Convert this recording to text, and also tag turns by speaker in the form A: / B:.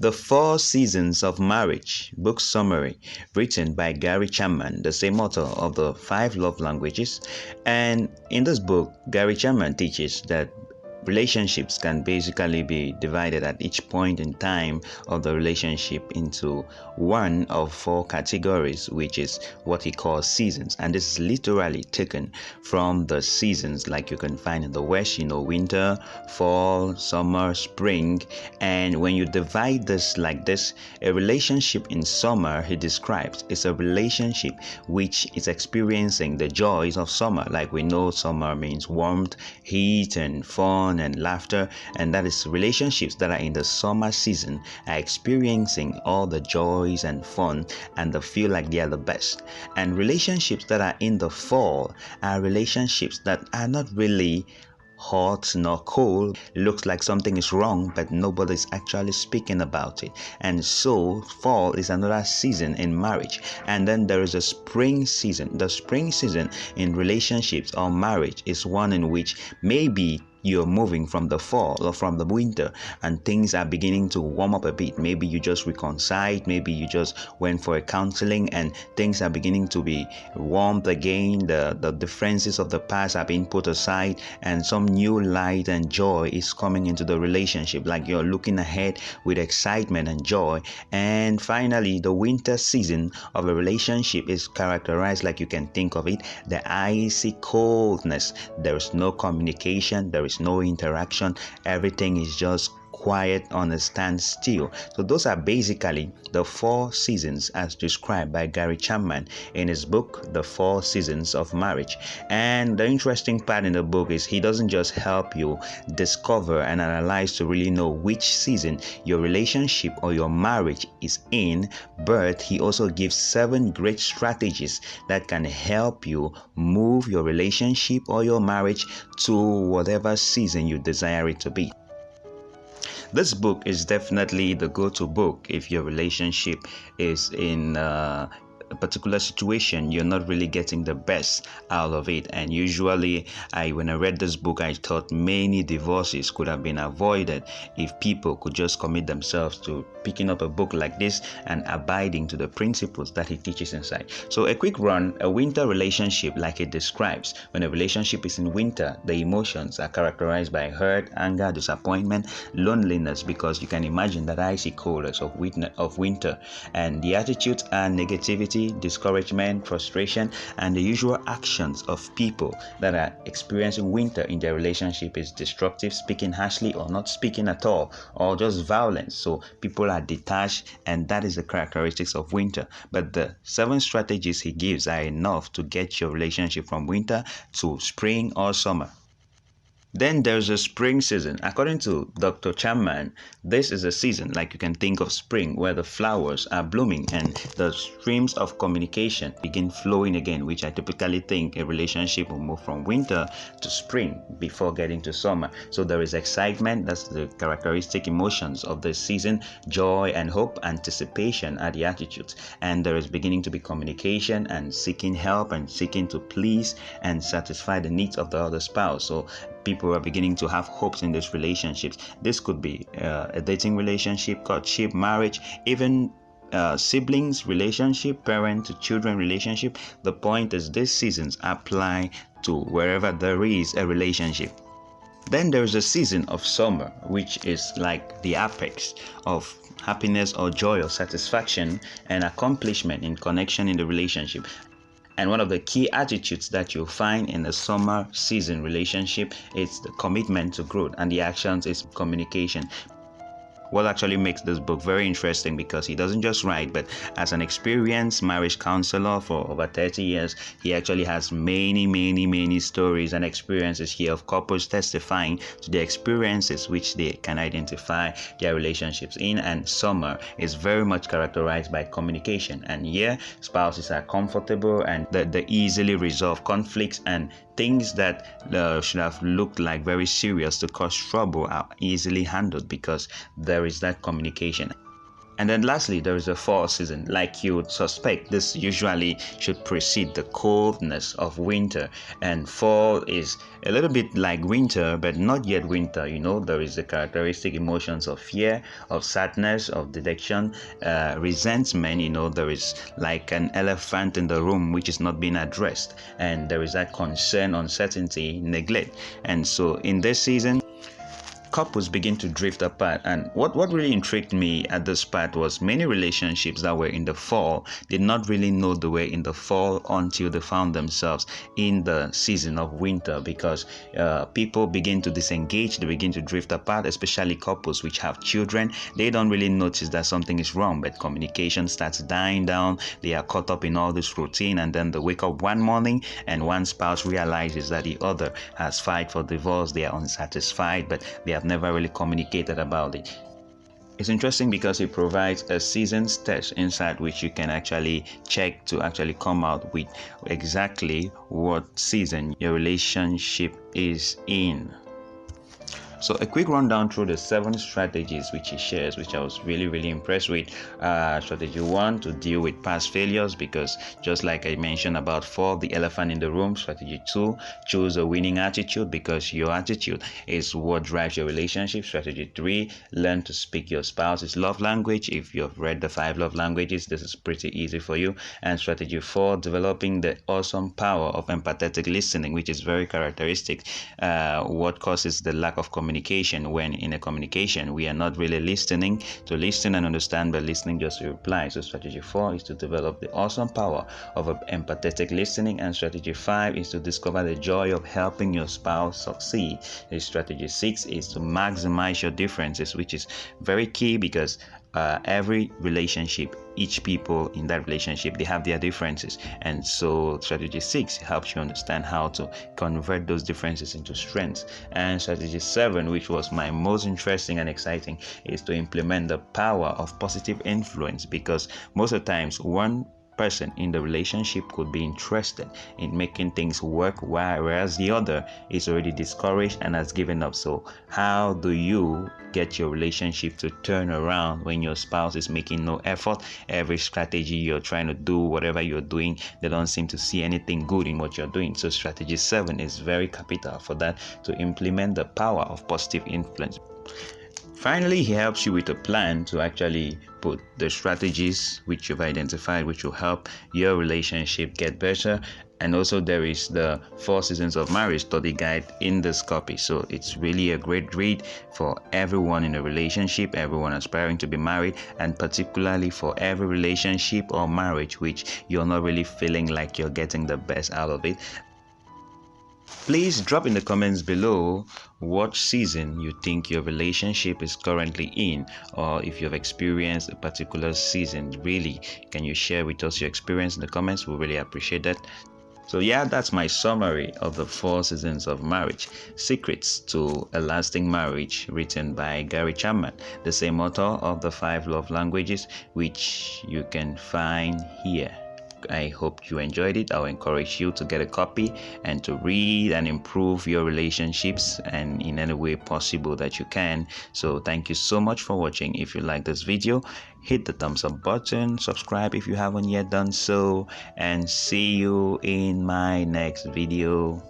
A: The Four Seasons of Marriage, book summary, written by Gary Chapman, the same author of the 5 Love Languages. And in this book, Gary Chapman teaches that relationships can basically be divided at each point in time of the relationship into one of 4 categories, which is what he calls seasons. And this is literally taken from the seasons like you can find in the West, winter, fall, summer, spring. And when you divide this like this, a relationship in summer, he describes, is a relationship which is experiencing the joys of summer. Like we know summer means warmth, heat, and fun and laughter, and that is relationships that are in the summer season are experiencing all the joys and fun, and they feel like they are the best. And relationships that are in the fall are relationships that are not really hot nor cold. Looks like something is wrong, but nobody's actually speaking about it. And so fall is another season in marriage. And then there is a spring season. The spring season in relationships or marriage is one in which maybe you're moving from the fall or from the winter and things are beginning to warm up a bit. Maybe you just reconciled, maybe you just went for a counseling and things are beginning to be warmed again. The differences of the past are being put aside and some new light and joy is coming into the relationship, like you're looking ahead with excitement and joy. And finally, the winter season of a relationship is characterized, like you can think of it, the icy coldness. There is no communication, there is no interaction, everything is just quiet on a standstill. So those are basically the 4 seasons as described by Gary Chapman in his book, The 4 Seasons of Marriage. And the interesting part in the book is he doesn't just help you discover and analyze to really know which season your relationship or your marriage is in, but he also gives 7 great strategies that can help you move your relationship or your marriage to whatever season you desire it to be. This book is definitely the go-to book if your relationship is in a particular situation you're not really getting the best out of it. And usually when I read this book, I thought many divorces could have been avoided if people could just commit themselves to picking up a book like this and abiding to the principles that he teaches inside. So a quick run: a winter relationship, like it describes, when a relationship is in winter, the emotions are characterized by hurt, anger, disappointment, loneliness, because you can imagine that icy coldness of winter, and the attitudes are negativity, discouragement, frustration, and the usual actions of people that are experiencing winter in their relationship is destructive, speaking harshly or not speaking at all, or just violence. So people are detached, and that is the characteristics of winter. But the 7 strategies he gives are enough to get your relationship from winter to spring or summer. Then there's a spring season. According to Dr. Chapman, this is a season, like you can think of spring, where the flowers are blooming and the streams of communication begin flowing again, which I typically think a relationship will move from winter to spring before getting to summer. So there is excitement, that's the characteristic emotions of this season. Joy and hope, anticipation are the attitudes. And there is beginning to be communication and seeking help and seeking to please and satisfy the needs of the other spouse. So people are beginning to have hopes in these relationships. This could be a dating relationship, courtship, marriage, even siblings relationship, parent to children relationship. The point is these seasons apply to wherever there is a relationship. Then there is a season of summer, which is like the apex of happiness or joy or satisfaction and accomplishment in connection in the relationship. And one of the key attitudes that you'll find in a summer season relationship is the commitment to growth, and the actions is communication. What actually makes this book very interesting, because he doesn't just write, but as an experienced marriage counselor for over 30 years, he actually has many stories and experiences here of couples testifying to the experiences which they can identify their relationships in. And summer is very much characterized by communication, and here spouses are comfortable and they easily resolve conflicts, and things that should have looked like very serious to cause trouble are easily handled because there is that communication. And then lastly, there is a fall season. Like you would suspect, this usually should precede the coldness of winter. And fall is a little bit like winter, but not yet winter. You know, there is the characteristic emotions of fear, of sadness, of dejection, resentment. You know, there is like an elephant in the room which is not being addressed. And there is that concern, uncertainty, neglect. And so in this season, couples begin to drift apart. And what really intrigued me at this part was many relationships that were in the fall did not really know they were in the fall until they found themselves in the season of winter, because people begin to disengage, they begin to drift apart, especially couples which have children. They don't really notice that something is wrong, but communication starts dying down. They are caught up in all this routine, and then they wake up one morning and one spouse realizes that the other has filed for divorce. They are unsatisfied, but they have never really communicated about it. It's interesting because it provides a seasons test inside which you can actually check to actually come out with exactly what season your relationship is in. So a quick rundown through the 7 strategies which he shares, which I was really impressed with. Strategy 1, to deal with past failures, because just like I mentioned about 4, the elephant in the room. Strategy 2, choose a winning attitude, because your attitude is what drives your relationship. Strategy 3, learn to speak your spouse's love language. If you've read the 5 love languages, this is pretty easy for you. And strategy 4, developing the awesome power of empathetic listening, which is very characteristic. What causes the lack of communication when in a communication we are not really listening to listen and understand, but listening just to reply. So strategy 4 is to develop the awesome power of empathetic listening, and strategy 5 is to discover the joy of helping your spouse succeed. And strategy 6 is to maximize your differences, which is very key, because every relationship, each people in that relationship, they have their differences, and so strategy 6 helps you understand how to convert those differences into strengths. And strategy 7, which was my most interesting and exciting, is to implement the power of positive influence, because most of the times one person in the relationship could be interested in making things work, whereas the other is already discouraged and has given up. So how do you get your relationship to turn around when your spouse is making no effort? Every strategy you're trying to do, whatever you're doing, they don't seem to see anything good in what you're doing. So strategy 7 is very capital for that, to implement the power of positive influence. Finally, he helps you with a plan to actually put the strategies which you've identified, which will help your relationship get better. And also there is the 4 Seasons of Marriage study guide in this copy. So it's really a great read for everyone in a relationship, everyone aspiring to be married, and particularly for every relationship or marriage which you're not really feeling like you're getting the best out of it. Please drop in the comments below what season you think your relationship is currently in, or if you've experienced a particular season. Really, can you share with us your experience in the comments? We really appreciate that. So yeah, that's my summary of the 4 Seasons of Marriage, Secrets to a Lasting Marriage, written by Gary Chapman, the same author of the 5 love languages, which you can find here. I hope you enjoyed it. I'll encourage you to get a copy and to read and improve your relationships, and in any way possible that you can. So thank you so much for watching. If you like this video, hit the thumbs up button, subscribe if you haven't yet done so, and see you in my next video.